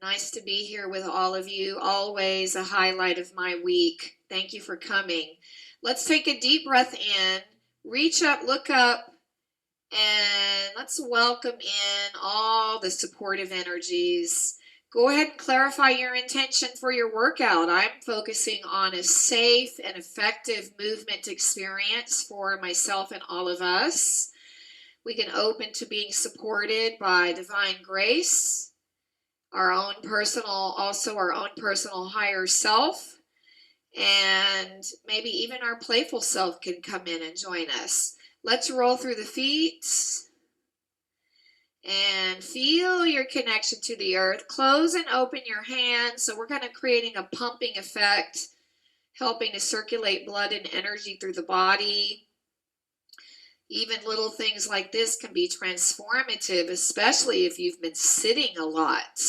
Nice to be here with all of you. Always a highlight of my week. Thank you for coming. Let's take a deep breath in, reach up, look up, and let's welcome in all the supportive energies. Go ahead and clarify your intention for your workout. I'm focusing on a safe and effective movement experience for myself and all of us. We can open to being supported by divine grace, our own personal higher self, and maybe even our playful self can come in and join us. Let's roll through the feet and feel your connection to the earth. Close and open your hands. So we're kind of creating a pumping effect, helping to circulate blood and energy through the body. Even little things like this can be transformative, especially if you've been sitting a lot.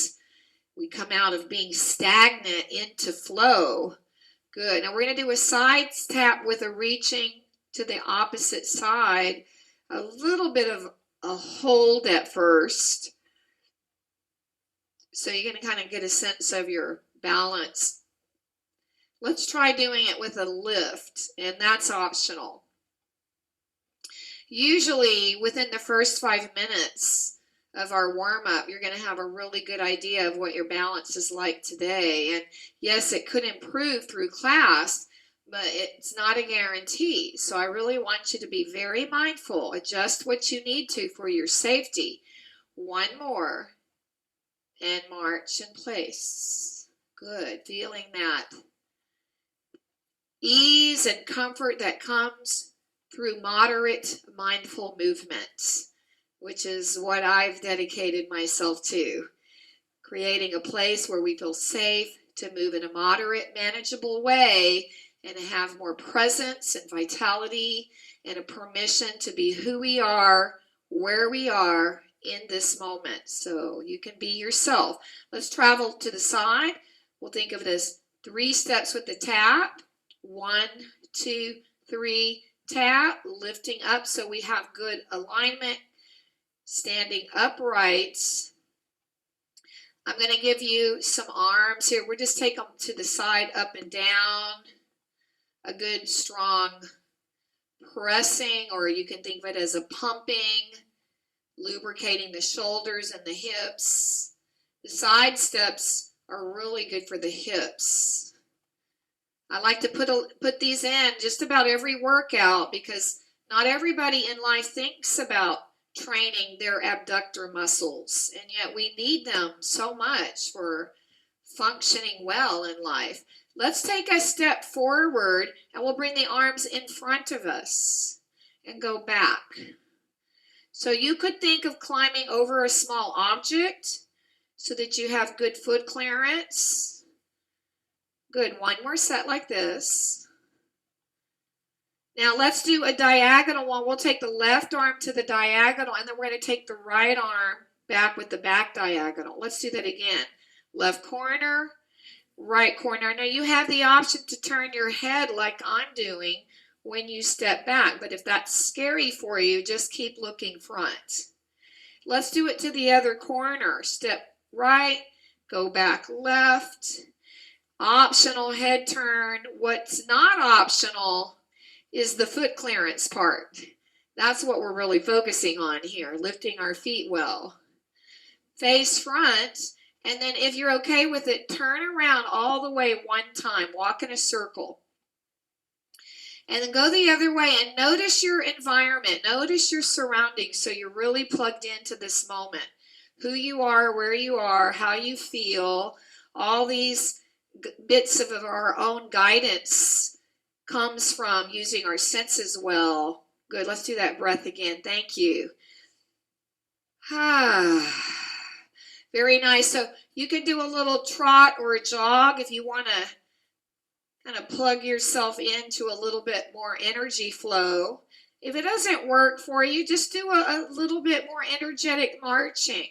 We come out of being stagnant into flow. Good. Now we're going to do a side tap with a reaching to the opposite side. A little bit of a hold at first. So you're going to kind of get a sense of your balance. Let's try doing it with a lift, and that's optional. Usually within the first 5 minutes of our warm-up, you're going to have a really good idea of what your balance is like today. And yes, it could improve through class, but it's not a guarantee. So I really want you to be very mindful. Adjust what you need to for your safety. One more, and march in place. Good. Feeling that ease and comfort that comes through moderate mindful movements, which is what I've dedicated myself to. Creating a place where we feel safe to move in a moderate, manageable way and to have more presence and vitality and a permission to be who we are, where we are in this moment. So you can be yourself. Let's travel to the side. We'll think of it as 3 steps with the tap. 1, 2, 3, tap, lifting up so we have good alignment, standing upright. I'm going to give you some arms here. We'll just take them to the side, up and down. A good strong pressing, or you can think of it as a pumping, lubricating the shoulders and the hips. The side steps are really good for the hips. I like to put these in just about every workout because not everybody in life thinks about training their abductor muscles, and yet we need them so much for functioning well in life. Let's take a step forward and we'll bring the arms in front of us and go back. So you could think of climbing over a small object so that you have good foot clearance. Good. One more set like this. Now let's do a diagonal one. We'll take the left arm to the diagonal, and then we're going to take the right arm back with the back diagonal. Let's do that again. Left corner, right corner. Now you have the option to turn your head like I'm doing when you step back, but if that's scary for you, just keep looking front. Let's do it to the other corner. Step right, go back left. Optional head turn. What's not optional is the foot clearance part. That's what we're really focusing on here, lifting our feet well. Face front, and then if you're okay with it, turn around all the way one time, walk in a circle. And then go the other way and notice your environment, notice your surroundings so you're really plugged into this moment. Who you are, where you are, how you feel, all these bits of our own guidance comes from using our senses well. Good. Let's do that breath again. Thank you. Very nice. So you can do a little trot or a jog if you want to kind of plug yourself into a little bit more energy flow. If it doesn't work for you, just do a little bit more energetic marching.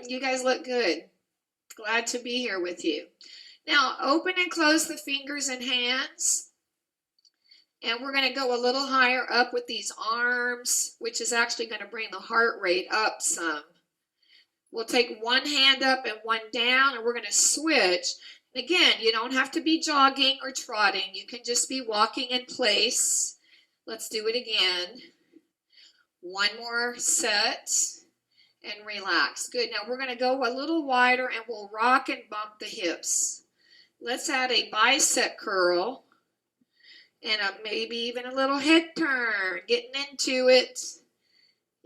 You guys look good. Glad to be here with you. Now, open and close the fingers and hands. And we're going to go a little higher up with these arms, which is actually going to bring the heart rate up some. We'll take one hand up and one down, and we're going to switch. And again, you don't have to be jogging or trotting. You can just be walking in place. Let's do it again. One more set and relax. Good. Now we're going to go a little wider and we'll rock and bump the hips. Let's add a bicep curl and maybe even a little head turn. Getting into it.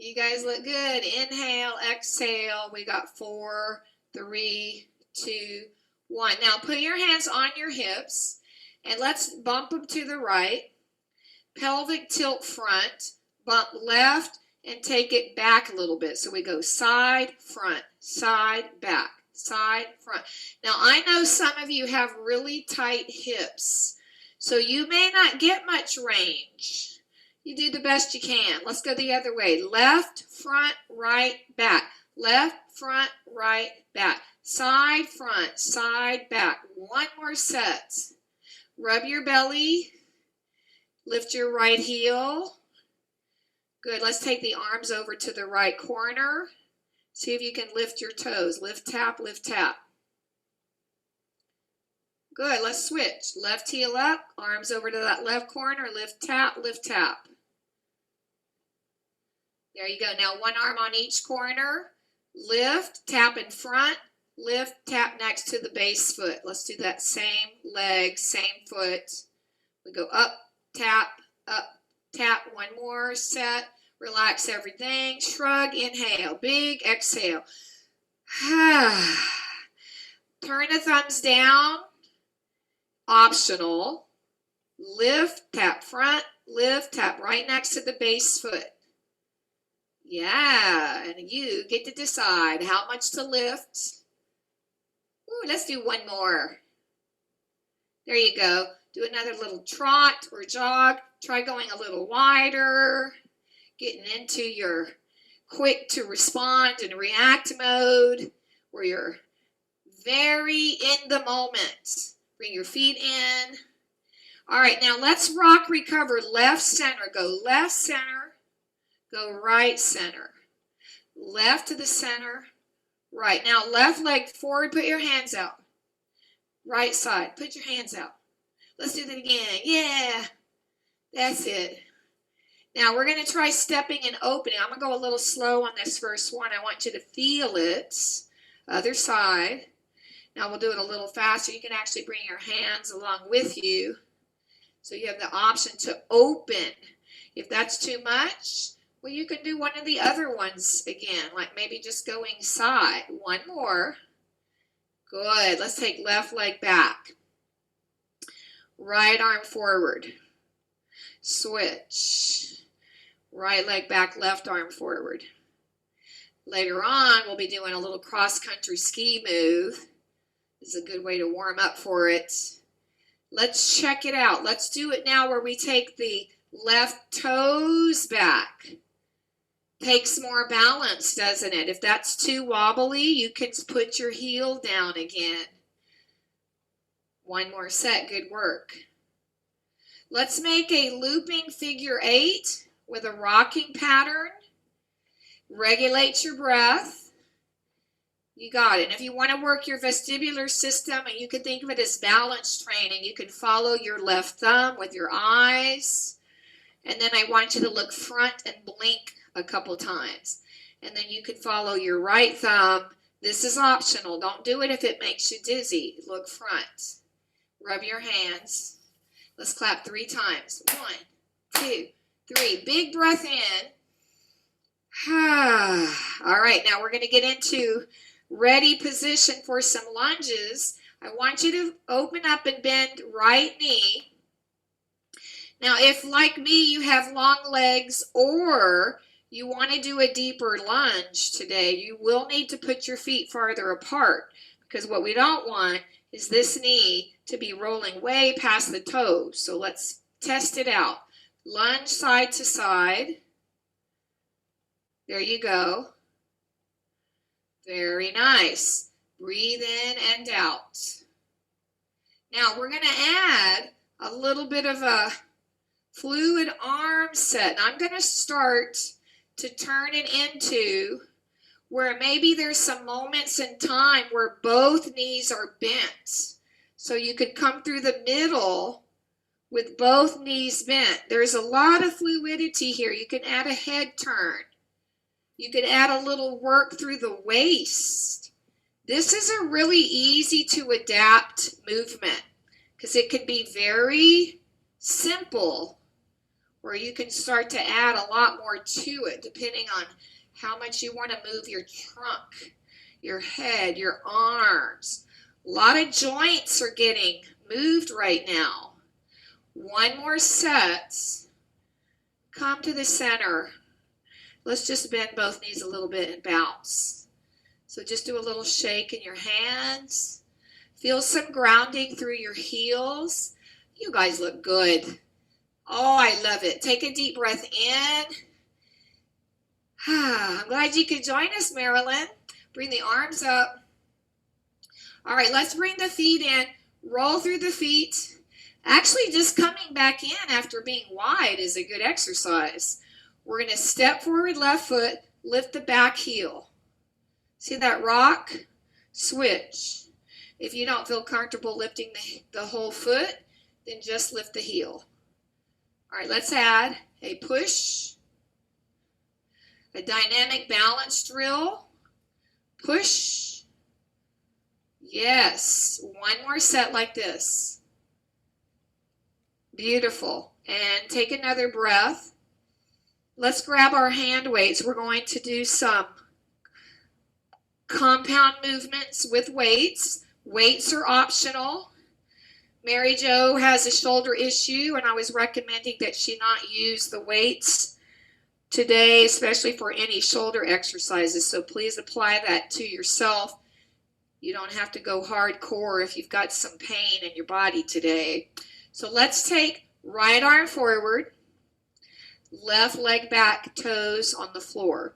You guys look good. Inhale, exhale. We got 4, 3, 2, 1. Now put your hands on your hips and let's bump them to the right. Pelvic tilt front, bump left and take it back a little bit. So we go side, front, side, back, side, front. Now I know some of you have really tight hips, so you may not get much range. You do the best you can. Let's go the other way. Left, front, right, back. Left, front, right, back. Side, front, side, back. One more set. Rub your belly. Lift your right heel. Good. Let's take the arms over to the right corner. See if you can lift your toes. Lift, tap, lift, tap. Good. Let's switch. Left heel up. Arms over to that left corner. Lift, tap, lift, tap. There you go. Now one arm on each corner. Lift, tap in front. Lift, tap next to the base foot. Let's do that same leg, same foot. We go up, tap, one more set. Relax everything. Shrug, inhale. Big exhale. Turn the thumbs down. Optional. Lift, tap front, lift, tap right next to the base foot. Yeah, and you get to decide how much to lift. Ooh, let's do one more. There you go. Do another little trot or jog. Try going a little wider. Getting into your quick to respond and react mode where you're very in the moment. Bring your feet in. All right, now let's rock, recover. Left center. Go left center. Go right center. Left to the center. Right. Now left leg forward. Put your hands out. Right side. Put your hands out. Let's do that again. Yeah. That's it. Now we're going to try stepping and opening. I'm going to go a little slow on this first one. I want you to feel it. Other side. Now we'll do it a little faster. You can actually bring your hands along with you. So you have the option to open. If that's too much, well, you can do one of the other ones again, like maybe just going side. One more. Good. Let's take left leg back. Right arm forward. Switch. Right leg back, left arm forward. Later on, we'll be doing a little cross-country ski move. This is a good way to warm up for it. Let's check it out. Let's do it now where we take the left toes back. Takes more balance, doesn't it? If that's too wobbly, you can put your heel down again. One more set. Good work. Let's make a looping figure 8 with a rocking pattern. Regulate your breath. You got it. And if you want to work your vestibular system, and you can think of it as balance training, you can follow your left thumb with your eyes. And then I want you to look front and blink a couple times. And then you can follow your right thumb. This is optional. Don't do it if it makes you dizzy. Look front. Rub your hands. Let's clap 3 times. 1, 2, 3. Big breath in. All right, now we're going to get into ready position for some lunges. I want you to open up and bend right knee. Now, if like me, you have long legs or you want to do a deeper lunge today, you will need to put your feet farther apart, because what we don't want is this knee to be rolling way past the toes. So let's test it out. Lunge side to side. There you go. Very nice. Breathe in and out. Now we're going to add a little bit of a fluid arm set. And I'm going to start to turn it into where maybe there's some moments in time where both knees are bent. So you could come through the middle with both knees bent. There's a lot of fluidity here. You can add a head turn. You could add a little work through the waist. This is a really easy to adapt movement because it could be very simple, or you can start to add a lot more to it depending on how much you want to move your trunk, your head, your arms. A lot of joints are getting moved right now. One more set. Come to the center. Let's just bend both knees a little bit and bounce. So just do a little shake in your hands. Feel some grounding through your heels. You guys look good. Oh, I love it. Take a deep breath in. I'm glad you could join us, Marilyn. Bring the arms up. All right, let's bring the feet in. Roll through the feet. Actually, just coming back in after being wide is a good exercise. We're going to step forward, left foot, lift the back heel. See that rock? Switch. If you don't feel comfortable lifting the whole foot, then just lift the heel. All right, let's add a push, a dynamic balance drill, push. Yes, one more set like this. Beautiful. And take another breath. Let's grab our hand weights. We're going to do some compound movements with weights. Weights are optional. Mary Jo has a shoulder issue, and I was recommending that she not use the weights today, especially for any shoulder exercises. So please apply that to yourself. You don't have to go hardcore if you've got some pain in your body today. So let's take right arm forward, left leg back, toes on the floor.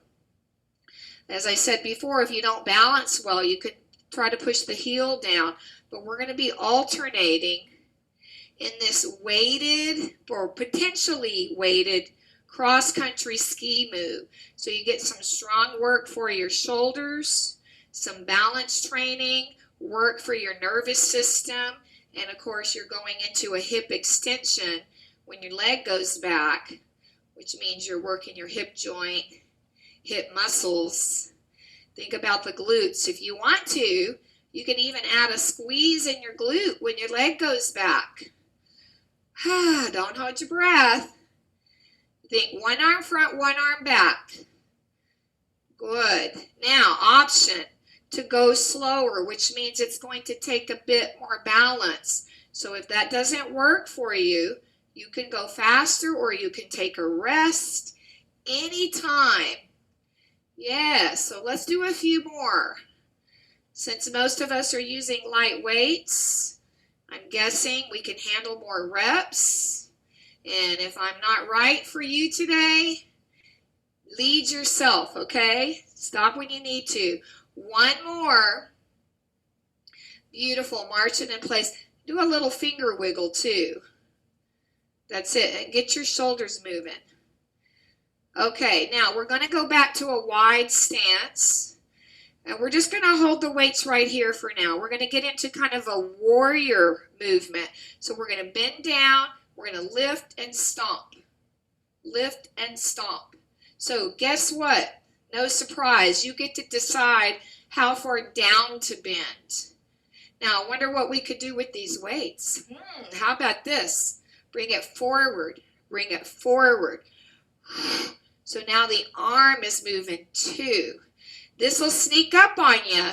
As I said before, if you don't balance well, you could try to push the heel down, but we're going to be alternating in this weighted or potentially weighted cross-country ski move. So you get some strong work for your shoulders, some balance training, work for your nervous system, and of course you're going into a hip extension when your leg goes back, which means you're working your hip joint, hip muscles. Think about the glutes. If you want to, you can even add a squeeze in your glute when your leg goes back. Don't hold your breath. Think one arm front, one arm back. Good. Now, option to go slower, which means it's going to take a bit more balance. So if that doesn't work for you, you can go faster or you can take a rest anytime. Yeah, so let's do a few more. Since most of us are using light weights, I'm guessing we can handle more reps. And if I'm not right for you today, lead yourself, okay? Stop when you need to. One more. Beautiful. March it in place. Do a little finger wiggle too. That's it. And get your shoulders moving. Okay, now we're going to go back to a wide stance. And we're just going to hold the weights right here for now. We're going to get into kind of a warrior movement. So we're going to bend down. We're going to lift and stomp. Lift and stomp. So guess what? No surprise. You get to decide how far down to bend. Now, I wonder what we could do with these weights. How about this? Bring it forward. Bring it forward. So now the arm is moving too. This will sneak up on you.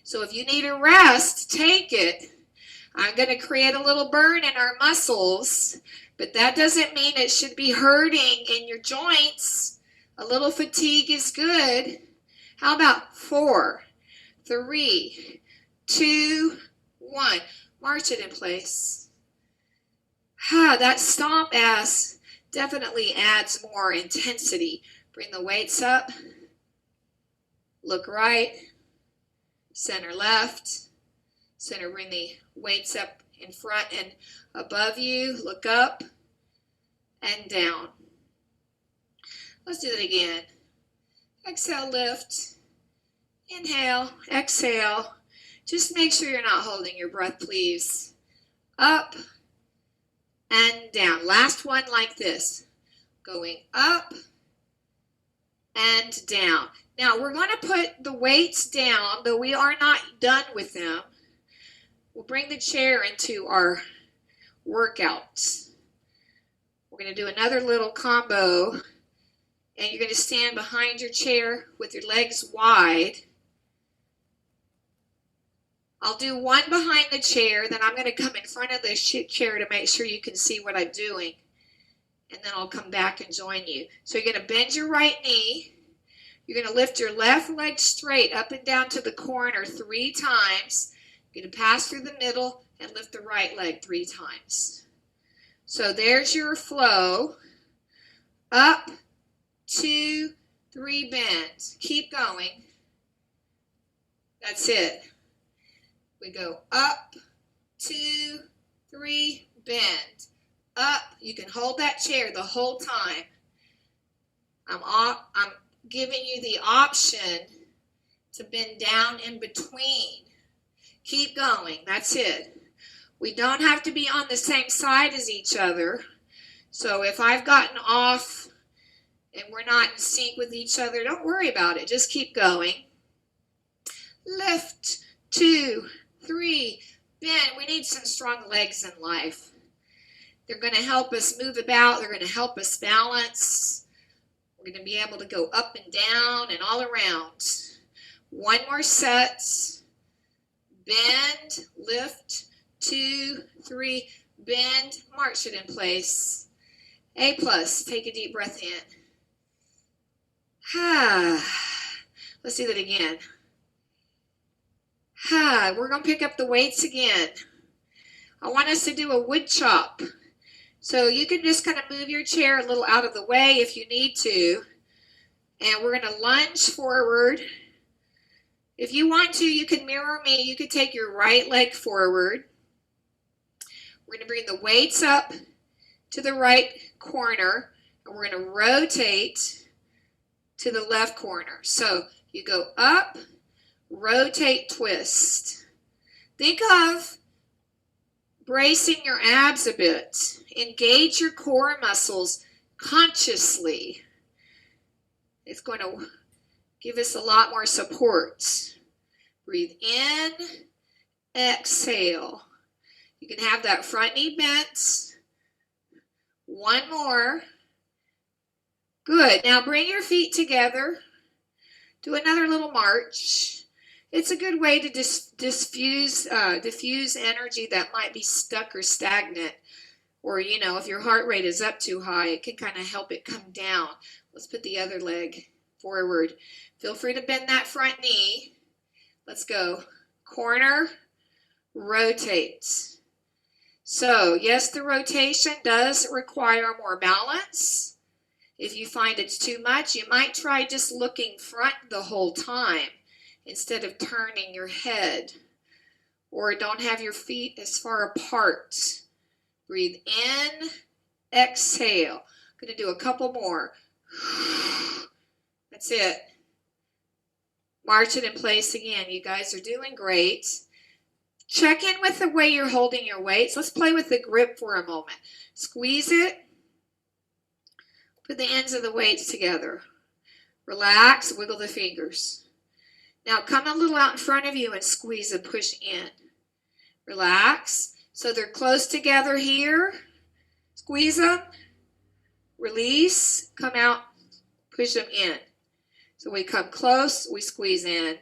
So if you need a rest, take it. I'm going to create a little burn in our muscles, but that doesn't mean it should be hurting in your joints. A little fatigue is good. How about 4, 3, 2, 1. March it in place. That stomp ass definitely adds more intensity. Bring the weights up. Look right. Center left. Center, bring the weights up in front and above you. Look up and down. Let's do that again. Exhale, lift. Inhale, exhale. Just make sure you're not holding your breath, please. Up and down. Last one like this. Going up and down. Now we're going to put the weights down, though we are not done with them. We'll bring the chair into our workouts. We're going to do another little combo, and you're going to stand behind your chair with your legs wide. I'll do one behind the chair, then I'm going to come in front of the chair to make sure you can see what I'm doing. And then I'll come back and join you. So you're going to bend your right knee. You're going to lift your left leg straight up and down to the corner 3 times. You're going to pass through the middle and lift the right leg 3 times. So there's your flow. Up, 2, 3, bend. Keep going. That's it. We go up, 2, 3, bend. Up. You can hold that chair the whole time. I'm giving you the option to bend down in between. Keep going. That's it. We don't have to be on the same side as each other. So if I've gotten off and we're not in sync with each other, don't worry about it. Just keep going. Lift, 2, 3, bend. We need some strong legs in life. They're going to help us move about. They're going to help us balance. We're going to be able to go up and down and all around. One more set. Bend, lift, 2, 3, bend, march it in place. A+, take a deep breath in. Let's do that again. We're going to pick up the weights again. I want us to do a wood chop. So you can just kind of move your chair a little out of the way if you need to. And we're going to lunge forward. If you want to, you can mirror me. You could take your right leg forward. We're going to bring the weights up to the right corner. And we're going to rotate to the left corner. So you go up, rotate, twist. Think of bracing your abs a bit. Engage your core muscles consciously. It's going to give us a lot more support. Breathe in, exhale. You can have that front knee bent. One more. Good. Now bring your feet together. Do another little march. It's a good way to diffuse energy that might be stuck or stagnant. Or, you know, if your heart rate is up too high, it can kind of help it come down. Let's put the other leg forward. Feel free to bend that front knee. Let's go. Corner, rotate. So, yes, the rotation does require more balance. If you find it's too much, you might try just looking front the whole time instead of turning your head. Or don't have your feet as far apart. Breathe in, exhale. I'm going to do a couple more. That's it. March it in place again. You guys are doing great. Check in with the way you're holding your weights. Let's play with the grip for a moment. Squeeze it. Put the ends of the weights together. Relax, wiggle the fingers. Now come a little out in front of you and squeeze and push in. Relax. So they're close together here. Squeeze them. Release. Come out. Push them in. So we come close, we squeeze in.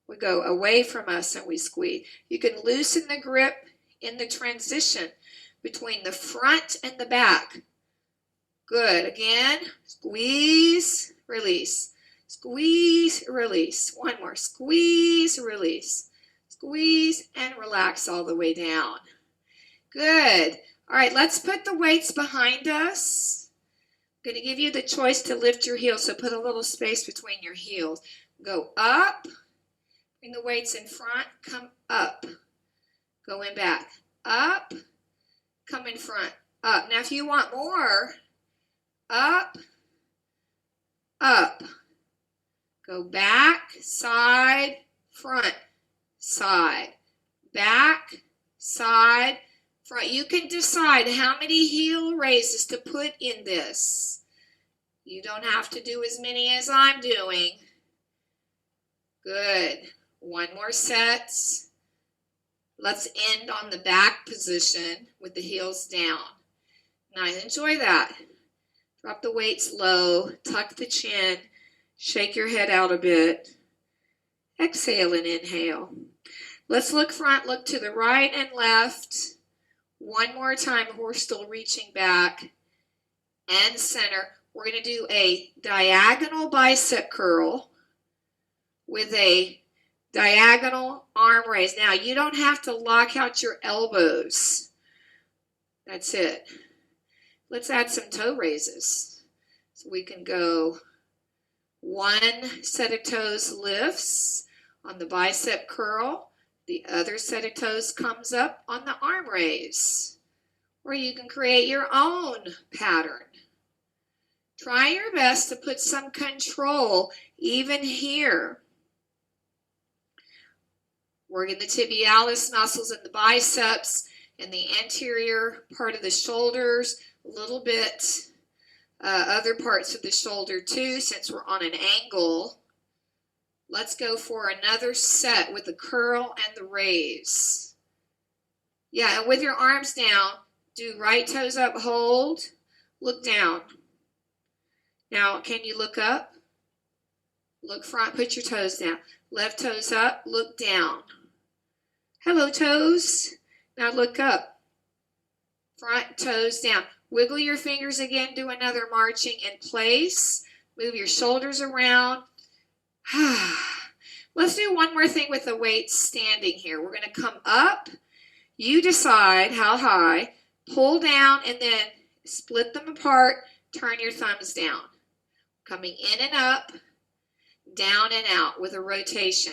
We go away from us and we squeeze. You can loosen the grip in the transition between the front and the back. Good. Again, squeeze, release. Squeeze, release. One more. Squeeze, release. Squeeze and relax all the way down. Good. All right, let's put the weights behind us. I'm going to give you the choice to lift your heels, so put a little space between your heels. Go up. Bring the weights in front. Come up. Go in back. Up. Come in front. Up. Now, if you want more, up, up, Go back, side, front, side, back, side, front. You can decide how many heel raises to put in this. You don't have to do as many as I'm doing. Good. One more set. Let's end on the back position with the heels down. Nice. Enjoy that. Drop the weights low. Tuck the chin. Shake your head out a bit. Exhale and inhale. Let's look front, look to the right and left. One more time. We're still reaching back and center. We're going to do a diagonal bicep curl with a diagonal arm raise. Now, you don't have to lock out your elbows. That's it. Let's add some toe raises. So we can go one set of toes lifts on the bicep curl. The other set of toes comes up on the arm raise. Or you can create your own pattern. Try your best to put some control even here. Working the tibialis muscles in the biceps and the anterior part of the shoulders, a little bit other parts of the shoulder too, since we're on an angle. Let's go for another set with the curl and the raise. Yeah, and with your arms down, do right toes up, hold, look down. Now, can you look up? Look front, put your toes down. Left toes up, look down. Hello, toes. Now look up. Front toes down. Wiggle your fingers again. Do another marching in place. Move your shoulders around. Let's do one more thing with the weights standing here. We're going to come up. You decide how high. Pull down and then split them apart. Turn your thumbs down. Coming in and up, down and out with a rotation.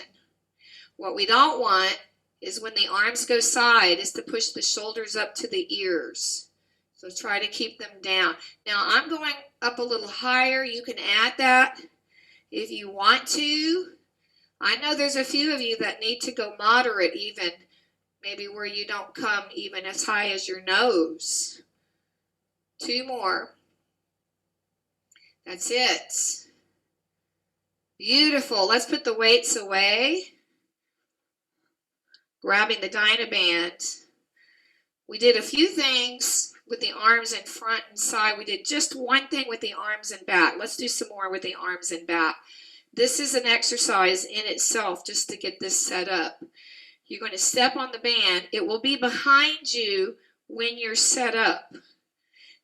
What we don't want is when the arms go side is to push the shoulders up to the ears. So try to keep them down. Now I'm going up a little higher. You can add that if you want to. I know there's a few of you that need to go moderate even, maybe where you don't come even as high as your nose. Two more. That's it. Beautiful. Let's put the weights away. Grabbing the Dynaband. We did a few things with the arms in front and side. We did just one thing with the arms and back. Let's do some more with the arms and back. This is an exercise in itself just to get this set up. You're going to step on the band. It will be behind you when you're set up.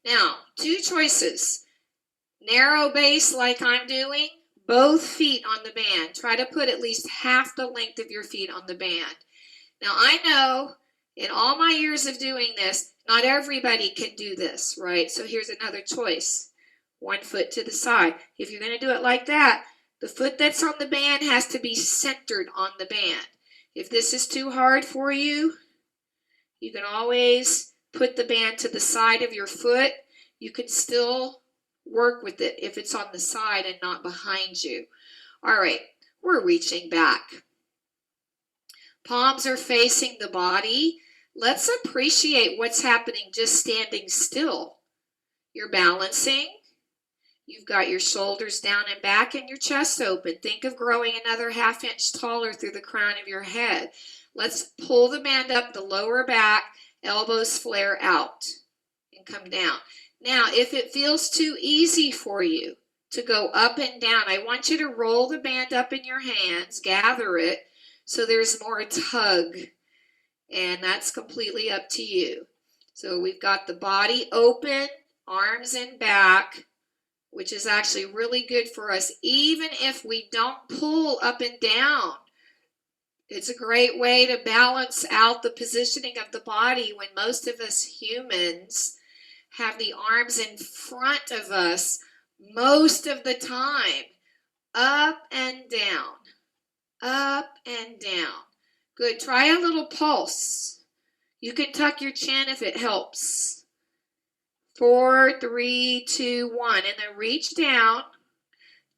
Now, two choices. Narrow base like I'm doing, both feet on the band. Try to put at least half the length of your feet on the band. Now, I know in all my years of doing this, not everybody can do this, right? So here's another choice. One foot to the side. If you're going to do it like that, the foot that's on the band has to be centered on the band. If this is too hard for you, you can always put the band to the side of your foot. You can still work with it if it's on the side and not behind you. All right, we're reaching back. Palms are facing the body. Let's appreciate what's happening just standing still. You're balancing. You've got your shoulders down and back and your chest open. Think of growing another ½ inch taller through the crown of your head. Let's pull the band up the lower back, elbows flare out and come down. Now, if it feels too easy for you to go up and down, I want you to roll the band up in your hands, gather it, so there's more tug, and that's completely up to you. So we've got the body open, arms and back, which is actually really good for us, even if we don't pull up and down. It's a great way to balance out the positioning of the body when most of us humans have the arms in front of us most of the time. Up and down. Up and down. Good. Try a little pulse. You can tuck your chin if it helps. 4, 3, 2, 1. And then reach down.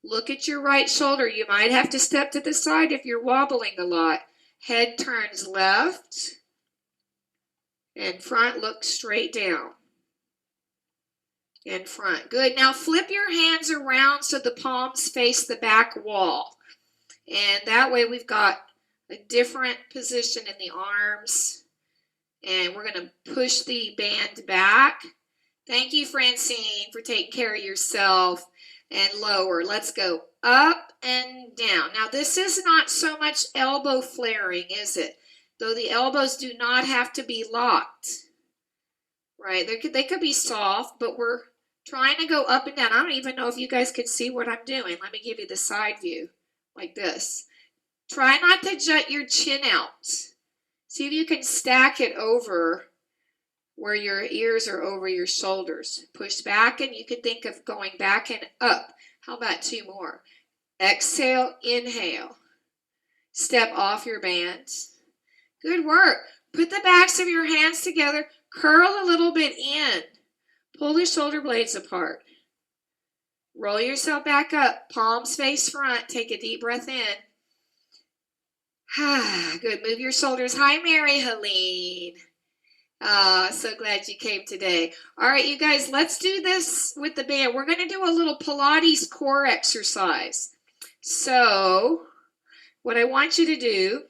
Look at your right shoulder. You might have to step to the side if you're wobbling a lot. Head turns left and front looks straight down. And front. Good. Now flip your hands around so the palms face the back wall. And that way we've got a different position in the arms. And we're going to push the band back. Thank you, Francine, for taking care of yourself. And lower. Let's go up and down. Now this is not so much elbow flaring, is it? Though the elbows do not have to be locked. Right? They could be soft, but we're trying to go up and down. I don't even know if you guys can see what I'm doing. Let me give you the side view like this. Try not to jut your chin out. See if you can stack it over where your ears are over your shoulders. Push back and you can think of going back and up. How about 2 more? Exhale, inhale. Step off your bands. Good work. Put the backs of your hands together. Curl a little bit in. Pull the shoulder blades apart. Roll yourself back up. Palms face front. Take a deep breath in. Good. Move your shoulders. Hi, Mary Helene. So glad you came today. All right, you guys, let's do this with the band. We're going to do a little Pilates core exercise. So what I want you to do,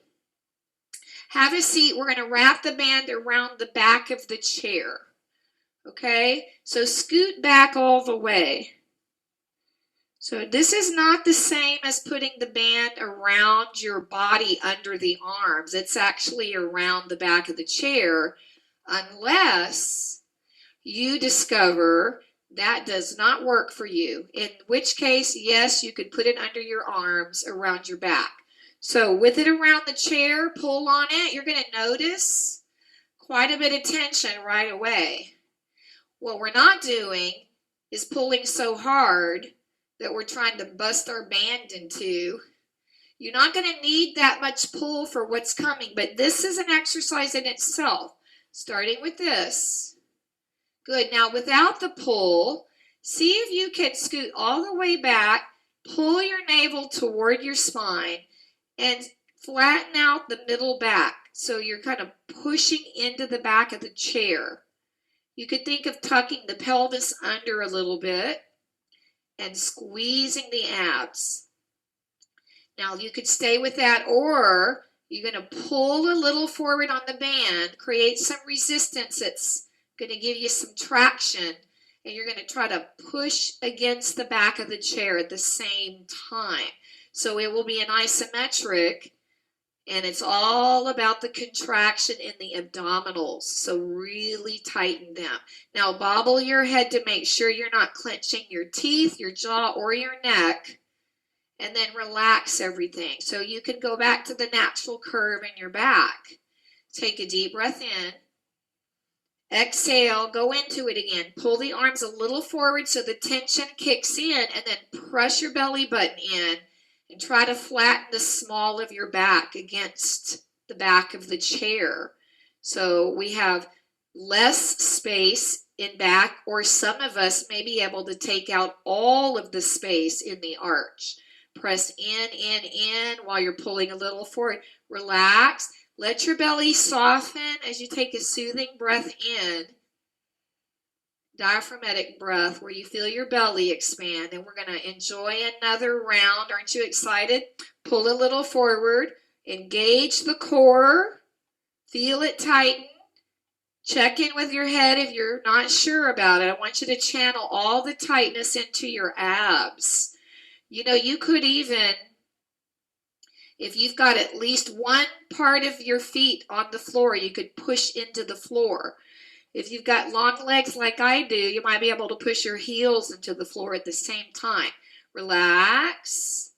have a seat. We're going to wrap the band around the back of the chair. Okay, so scoot back all the way. So this is not the same as putting the band around your body under the arms. It's actually around the back of the chair, unless you discover that does not work for you. In which case, yes, you could put it under your arms around your back. So with it around the chair, pull on it. You're going to notice quite a bit of tension right away. What we're not doing is pulling so hard that we're trying to bust our band in two. You're not going to need that much pull for what's coming, but this is an exercise in itself. Starting with this. Good. Now without the pull, see if you can scoot all the way back, pull your navel toward your spine, and flatten out the middle back. So you're kind of pushing into the back of the chair. You could think of tucking the pelvis under a little bit and squeezing the abs. Now you could stay with that, or you're going to pull a little forward on the band, create some resistance that's going to give you some traction, and you're going to try to push against the back of the chair at the same time. So it will be an isometric, and it's all about the contraction in the abdominals. So really tighten them. Now bobble your head to make sure you're not clenching your teeth, your jaw, or your neck. And then relax everything. So you can go back to the natural curve in your back. Take a deep breath in. Exhale, go into it again. Pull the arms a little forward so the tension kicks in, and then press your belly button in and try to flatten the small of your back against the back of the chair. So we have less space in back, or some of us may be able to take out all of the space in the arch. Press in while you're pulling a little forward. Relax. Let your belly soften as you take a soothing breath in. Diaphragmatic breath where you feel your belly expand. And we're going to enjoy another round. Aren't you excited? Pull a little forward. Engage the core. Feel it tighten. Check in with your head if you're not sure about it. I want you to channel all the tightness into your abs. You know, you could even, if you've got at least one part of your feet on the floor, you could push into the floor. If you've got long legs like I do, you might be able to push your heels into the floor at the same time. Relax.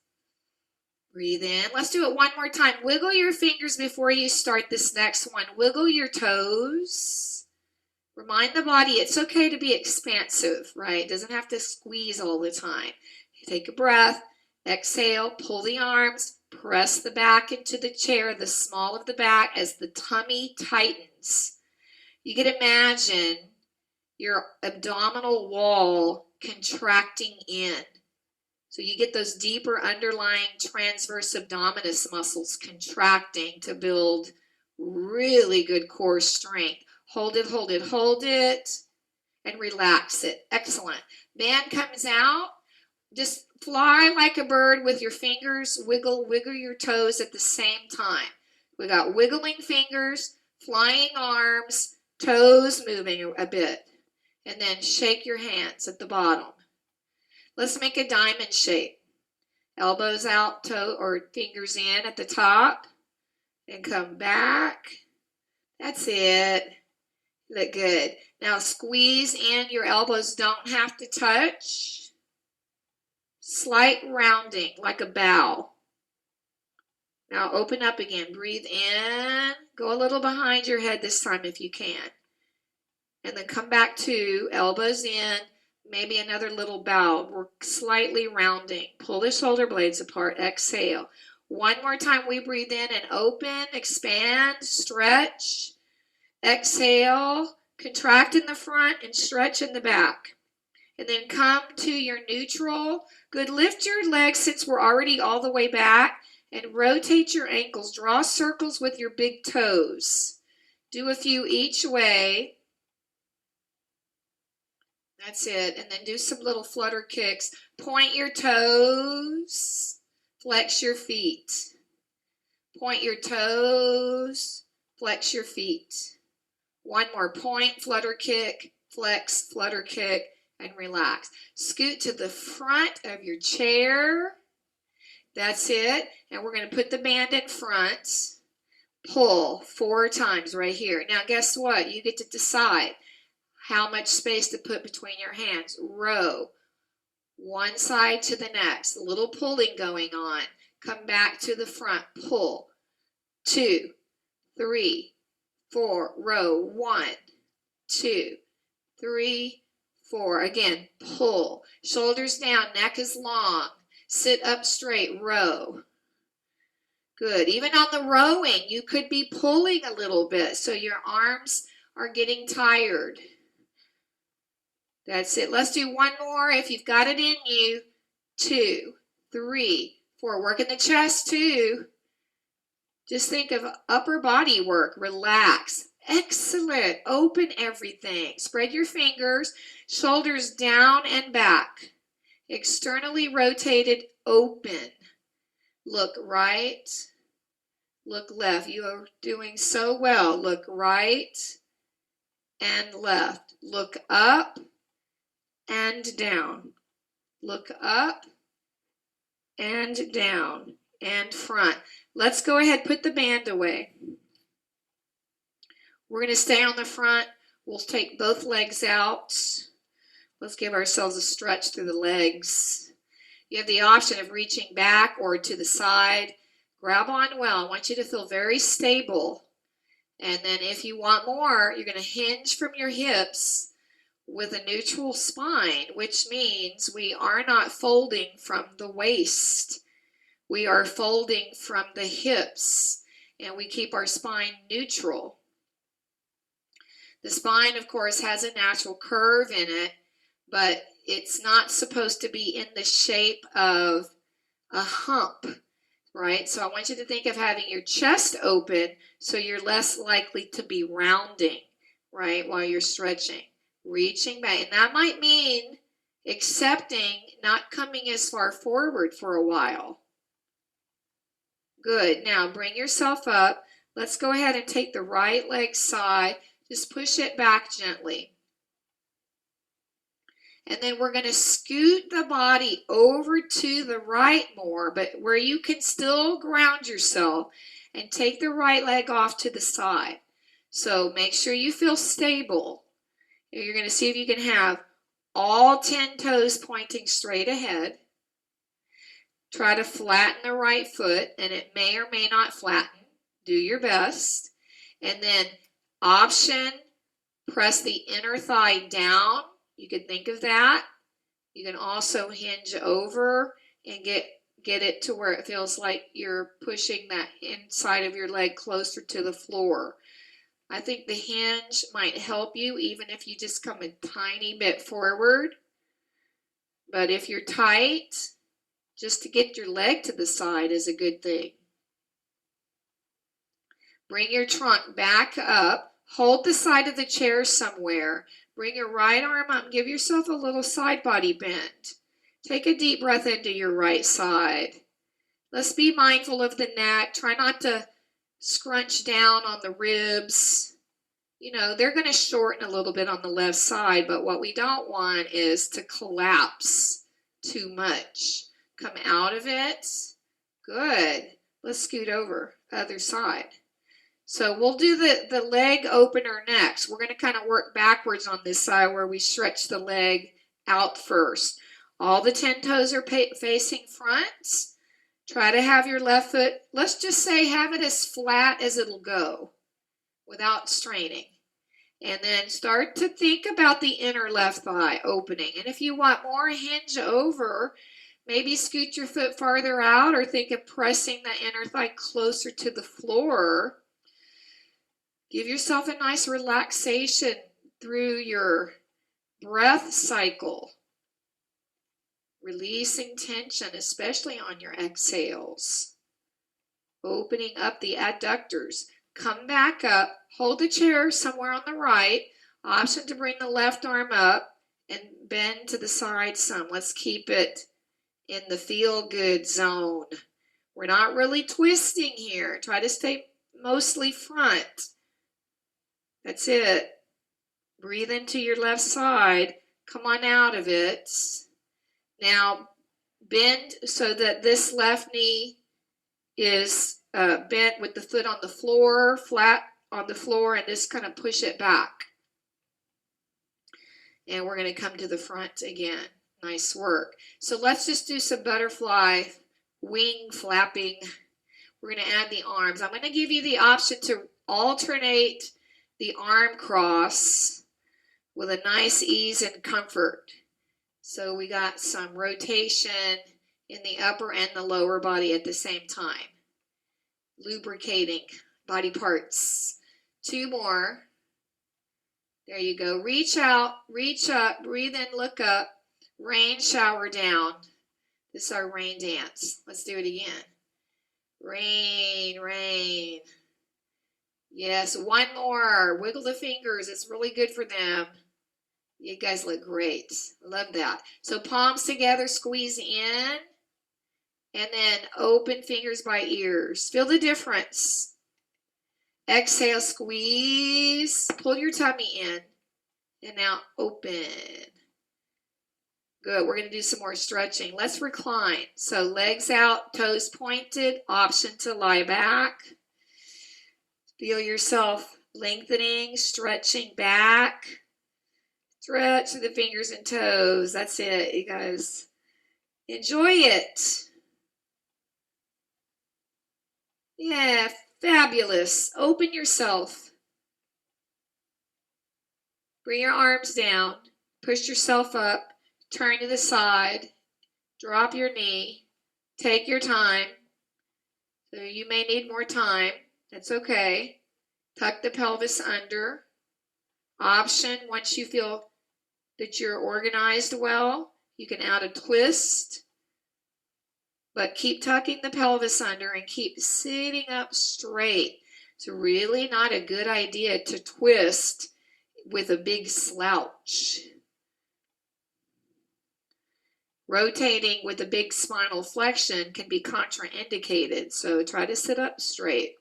Breathe in. Let's do it one more time. Wiggle your fingers before you start this next one. Wiggle your toes. Remind the body it's okay to be expansive, right? It doesn't have to squeeze all the time. Take a breath, exhale, pull the arms, press the back into the chair, the small of the back as the tummy tightens. You can imagine your abdominal wall contracting in. So you get those deeper underlying transverse abdominis muscles contracting to build really good core strength. Hold it, hold it, hold it, and relax it. Excellent. Band comes out. Just fly like a bird with your fingers. Wiggle your toes at the same time. We got wiggling fingers, flying arms, toes moving a bit. And then shake your hands at the bottom. Let's make a diamond shape. Elbows out, toe or fingers in at the top. And come back. That's it. Look good. Now squeeze in. Your elbows don't have to touch. Slight rounding, like a bow. Now open up again. Breathe in. Go a little behind your head this time if you can. And then come back to elbows in. Maybe another little bow. We're slightly rounding. Pull the shoulder blades apart. Exhale. One more time we breathe in and open, expand, stretch. Exhale. Contract in the front and stretch in the back. And then come to your neutral. Good. Lift your legs since we're already all the way back. And rotate your ankles. Draw circles with your big toes. Do a few each way. That's it. And then do some little flutter kicks. Point your toes. Flex your feet. Point your toes. Flex your feet. One more. Point, flutter kick, flex, flutter kick, and relax. Scoot to the front of your chair. That's it. And we're going to put the band in front. Pull 4 times right here. Now guess what? You get to decide how much space to put between your hands. Row one side to the next. A little pulling going on. Come back to the front. Pull. 2, 3, 4. Row 1, 2, 3, 4. Again, pull. Shoulders down. Neck is long. Sit up straight. Row. Good. Even on the rowing, you could be pulling a little bit so your arms are getting tired. That's it. Let's do one more if you've got it in you. 2, 3, 4. Work in the chest too. Just think of upper body work. Relax. Excellent. Open everything. Spread your fingers. Shoulders down and back. Externally rotated. Open. Look right. Look left. You are doing so well. Look right and left. Look up and down. Look up and down and front. Let's go ahead, put the band away. We're going to stay on the front. We'll take both legs out. Let's give ourselves a stretch through the legs. You have the option of reaching back or to the side. Grab on well. I want you to feel very stable. And then if you want more, you're going to hinge from your hips with a neutral spine, which means we are not folding from the waist. We are folding from the hips, and we keep our spine neutral. The spine, of course, has a natural curve in it, but it's not supposed to be in the shape of a hump, right? So I want you to think of having your chest open so you're less likely to be rounding, right, while you're stretching. Reaching back, and that might mean accepting not coming as far forward for a while. Good. Now bring yourself up. Let's go ahead and take the right leg side. Just push it back gently. And then we're going to scoot the body over to the right more, but where you can still ground yourself, and take the right leg off to the side. So make sure you feel stable. You're going to see if you can have all 10 toes pointing straight ahead. Try to flatten the right foot, and it may or may not flatten. Do your best. And then option, press the inner thigh down. You can think of that. You can also hinge over and get it to where it feels like you're pushing that inside of your leg closer to the floor. I think the hinge might help you even if you just come a tiny bit forward. But if you're tight, Just to get your leg to the side is a good thing. Bring your trunk back up. Hold the side of the chair somewhere. Bring your right arm up and give yourself a little side body bend. Take a deep breath into your right side. Let's be mindful of the neck. Try not to scrunch down on the ribs. You know, they're going to shorten a little bit on the left side, but what we don't want is to collapse too much. Come out of it. Good. Let's scoot over the other side. So we'll do the leg opener next. We're going to kind of work backwards on this side where we stretch the leg out first. All the 10 toes are facing front. Try to have your left foot, let's just say have it as flat as it'll go without straining. And then start to think about the inner left thigh opening. And if you want more, hinge over. Maybe scoot your foot farther out or think of pressing the inner thigh closer to the floor. Give yourself a nice relaxation through your breath cycle. Releasing tension, especially on your exhales. Opening up the adductors. Come back up. Hold the chair somewhere on the right. Option to bring the left arm up and bend to the side some. Let's keep it in the feel-good zone. We're not really twisting here. Try to stay mostly front. That's it. Breathe into your left side. Come on out of it. Now, bend so that this left knee is bent with the foot on the floor, flat on the floor, and just kind of push it back. And we're going to come to the front again. Nice work. So let's just do some butterfly wing flapping. We're going to add the arms. I'm going to give you the option to alternate the arm cross with a nice ease and comfort. So we got some rotation in the upper and the lower body at the same time. Lubricating body parts. 2 more. There you go. Reach out, reach up, breathe in, look up. Rain, shower down. This is our rain dance. Let's do it again. Rain, rain. Yes, 1 more. Wiggle the fingers. It's really good for them. You guys look great. Love that. So palms together, squeeze in. And then open fingers by ears. Feel the difference. Exhale, squeeze. Pull your tummy in. And now open. Good. We're going to do some more stretching. Let's recline. So legs out, toes pointed. Option to lie back. Feel yourself lengthening, stretching back. Stretch the fingers and toes. That's it, you guys. Enjoy it. Yeah, fabulous. Open yourself. Bring your arms down. Push yourself up. Turn to the side. Drop your knee. Take your time. So you may need more time. That's okay. Tuck the pelvis under. Option, once you feel that you're organized well, you can add a twist. But keep tucking the pelvis under and keep sitting up straight. It's really not a good idea to twist with a big slouch. Rotating with a big spinal flexion can be contraindicated, so try to sit up straight.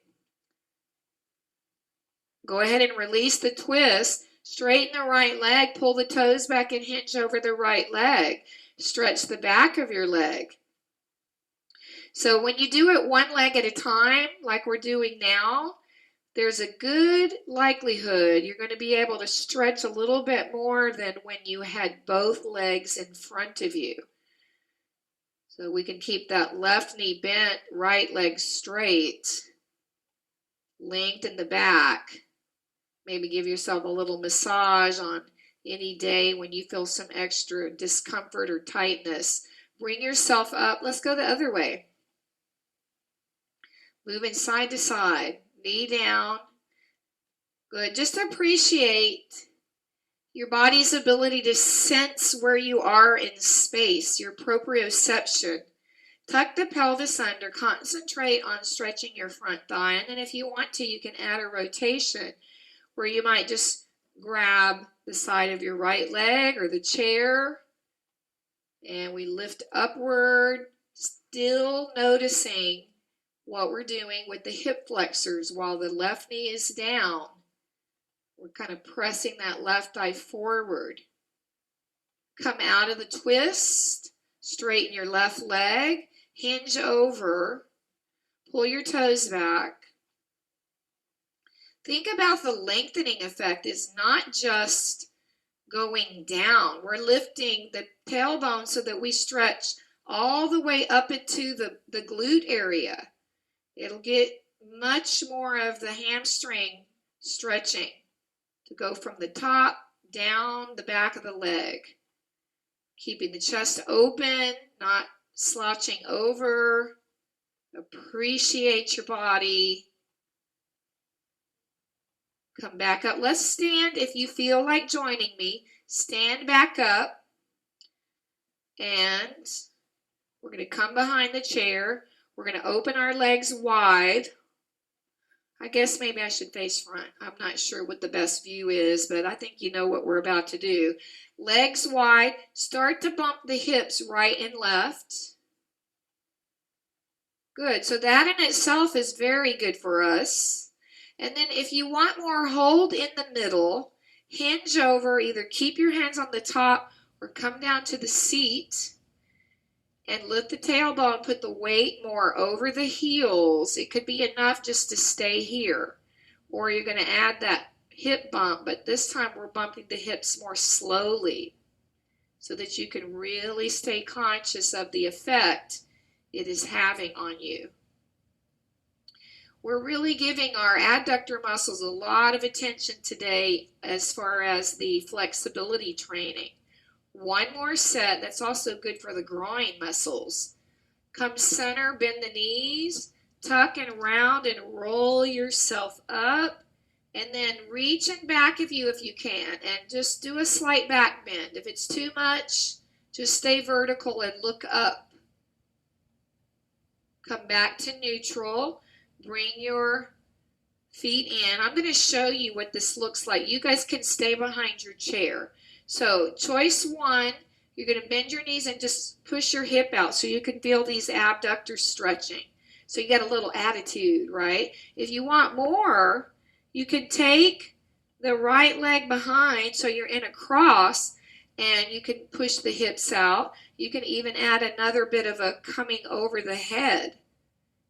Go ahead and release the twist. Straighten the right leg, pull the toes back and hinge over the right leg. Stretch the back of your leg. So when you do it one leg at a time, like we're doing now, there's a good likelihood you're going to be able to stretch a little bit more than when you had both legs in front of you. So we can keep that left knee bent, right leg straight, lengthen the back. Maybe give yourself a little massage on any day when you feel some extra discomfort or tightness. Bring yourself up. Let's go the other way. Moving side to side. Knee down. Good. Just appreciate your body's ability to sense where you are in space, your proprioception. Tuck the pelvis under. Concentrate on stretching your front thigh. And then if you want to, you can add a rotation where you might just grab the side of your right leg or the chair. And we lift upward, still noticing what we're doing with the hip flexors while the left knee is down. We're kind of pressing that left thigh forward. Come out of the twist, straighten your left leg, hinge over, pull your toes back. Think about the lengthening effect is not just going down. We're lifting the tailbone so that we stretch all the way up into the glute area. It'll get much more of the hamstring stretching to go from the top down the back of the leg. Keeping the chest open, not slouching over. Appreciate your body. Come back up. Let's stand. If you feel like joining me, stand back up. And we're going to come behind the chair. We're going to open our legs wide. I guess maybe I should face front. I'm not sure what the best view is, but I think you know what we're about to do. Legs wide. Start to bump the hips right and left. Good. So that in itself is very good for us. And then if you want more, hold in the middle. Hinge over. Either keep your hands on the top or come down to the seat. And lift the tailbone, put the weight more over the heels. It could be enough just to stay here. Or you're going to add that hip bump, but this time we're bumping the hips more slowly so that you can really stay conscious of the effect it is having on you. We're really giving our adductor muscles a lot of attention today as far as the flexibility training. One more set. That's also good for the groin muscles. Come center, bend the knees, tuck and round and roll yourself up. And then reach and back of you if you can. And just do a slight back bend. If it's too much, just stay vertical and look up. Come back to neutral. Bring your feet in. I'm going to show you what this looks like. You guys can stay behind your chair. So choice one, you're going to bend your knees and just push your hip out so you can feel these abductors stretching. So you get a little attitude, right? If you want more, you can take the right leg behind so you're in a cross and you can push the hips out. You can even add another bit of a coming over the head.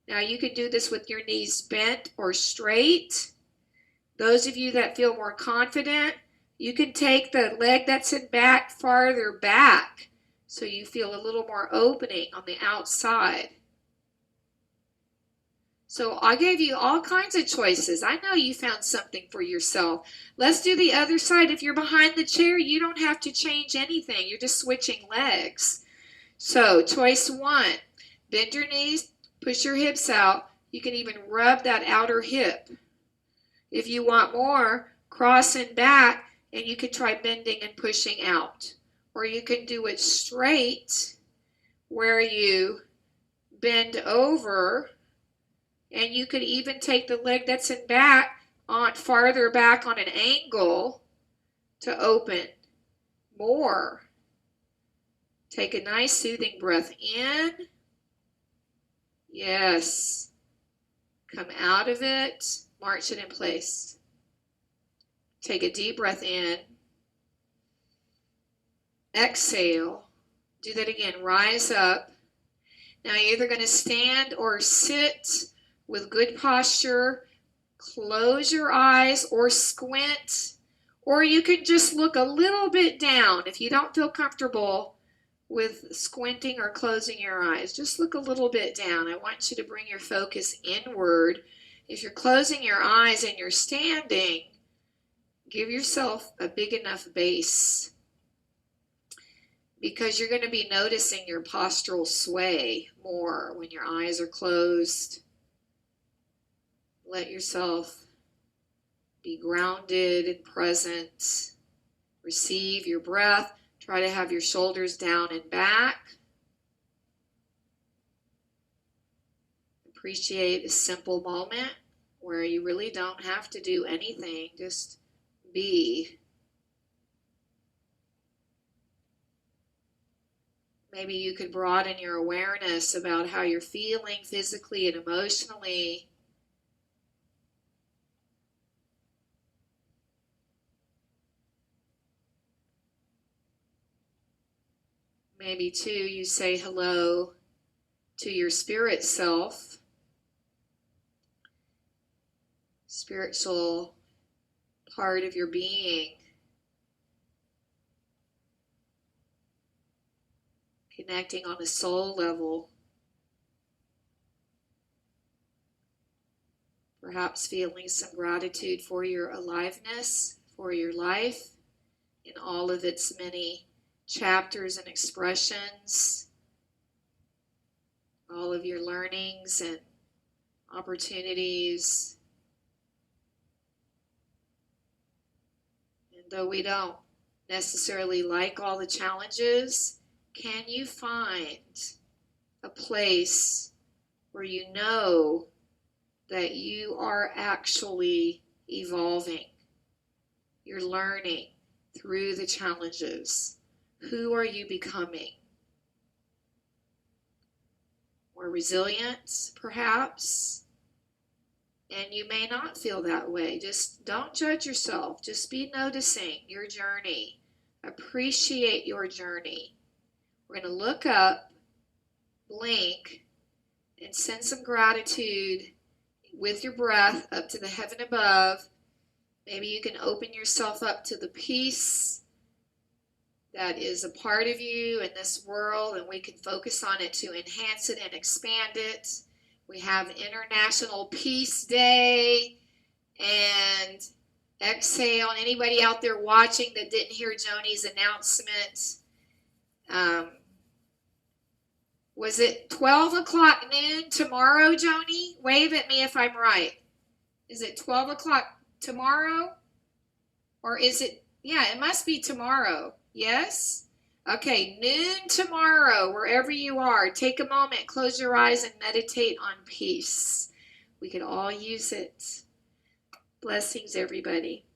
Now you can do this with your knees bent or straight. Those of you that feel more confident, you can take the leg that's in back farther back so you feel a little more opening on the outside. So I gave you all kinds of choices. I know you found something for yourself. Let's do the other side. If you're behind the chair, you don't have to change anything. You're just switching legs. So choice one, bend your knees, push your hips out. You can even rub that outer hip. If you want more, cross and back. And you can try bending and pushing out. Or you can do it straight where you bend over and you could even take the leg that's in back on farther back on an angle to open more. Take a nice soothing breath in. Yes. Come out of it. March it in place. Take a deep breath in. Exhale. Do that again. Rise up. Now you're either going to stand or sit with good posture. Close your eyes or squint. Or you can just look a little bit down. If you don't feel comfortable with squinting or closing your eyes, just look a little bit down. I want you to bring your focus inward. If you're closing your eyes and you're standing, give yourself a big enough base because you're going to be noticing your postural sway more when your eyes are closed. Let yourself be grounded and present. Receive your breath. Try to have your shoulders down and back. Appreciate a simple moment where you really don't have to do anything, just be. Maybe you could broaden your awareness about how you're feeling physically and emotionally. Maybe too, you say hello to your spirit self, spiritual part of your being, connecting on a soul level, perhaps feeling some gratitude for your aliveness, for your life in all of its many chapters and expressions, all of your learnings and opportunities. And though we don't necessarily like all the challenges, can you find a place where you know that you are actually evolving? You're learning through the challenges. Who are you becoming? More resilient, perhaps? And you may not feel that way. Just don't judge yourself. Just be noticing your journey. Appreciate your journey. We're going to look up, blink, and send some gratitude with your breath up to the heaven above. Maybe you can open yourself up to the peace that is a part of you in this world, and we can focus on it to enhance it and expand it. We have International Peace Day, and exhale. And anybody out there watching that didn't hear Joni's announcement, was it 12 o'clock noon tomorrow, Joni? Wave at me if I'm right. Is it 12 o'clock tomorrow? Or is it, yeah, it must be tomorrow. Yes? Okay, noon tomorrow, wherever you are. Take a moment, close your eyes, and meditate on peace. We could all use it. Blessings, everybody.